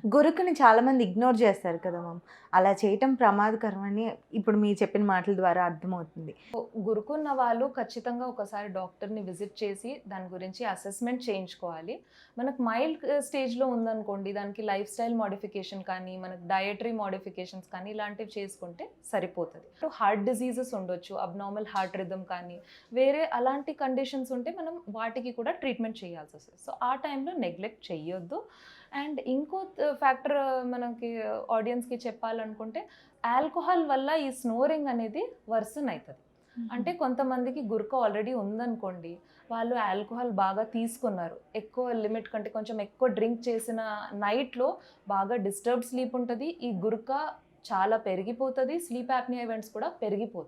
గురుకుని చాలామంది ఇగ్నోర్ చేస్తారు కదా మ్యామ్. అలా చేయటం ప్రమాదకరమని ఇప్పుడు మీరు చెప్పిన మాటల ద్వారా అర్థమవుతుంది. గురుకున్న వాళ్ళు ఖచ్చితంగా ఒకసారి డాక్టర్‌ని విజిట్ చేసి దాని గురించి అసెస్‌మెంట్ చేయించుకోవాలి. మనకు మైల్డ్ స్టేజ్‌లో ఉందనుకోండి, దానికి లైఫ్ స్టైల్ మోడిఫికేషన్ కానీ, మనకు డయటరీ మోడిఫికేషన్స్ కానీ ఇలాంటివి చేసుకుంటే సరిపోతది. హార్ట్ డిసీజెస్ ఉండొచ్చు, అబ్నార్మల్ హార్ట్ రిథమ్ కానీ, వేరే అలాంటి కండిషన్స్ ఉంటే మనం వాటికి కూడా ట్రీట్మెంట్ చేయాల్సొస్తది. సో, ఆ టైంలో నెగ్లెక్ట్ చెయ్యొద్దు. అండ్ ఇంకో ఫ్యాక్టర్ మనకి ఆడియన్స్‌కి చెప్పాలనుకుంటే, ఆల్కహాల్ వల్ల ఈ స్నోరింగ్ అనేది వర్సన్ అయితది. అంటే కొంతమందికి గురక ఆల్రెడీ ఉందనుకోండి, వాళ్ళు ఆల్కహాల్ బాగా తీసుకున్నారు. ఎక్కువ లిమిట్ కంటే కొంచెం ఎక్కువ డ్రింక్ చేసిన నైట్‌లో బాగా డిస్టర్బ్డ్ స్లీప్ ఉంటది. ఈ గురక చాలా పెరిగిపోతది. స్లీప్ యాప్నియా ఈవెంట్స్ కూడా పెరిగిపోతాయి.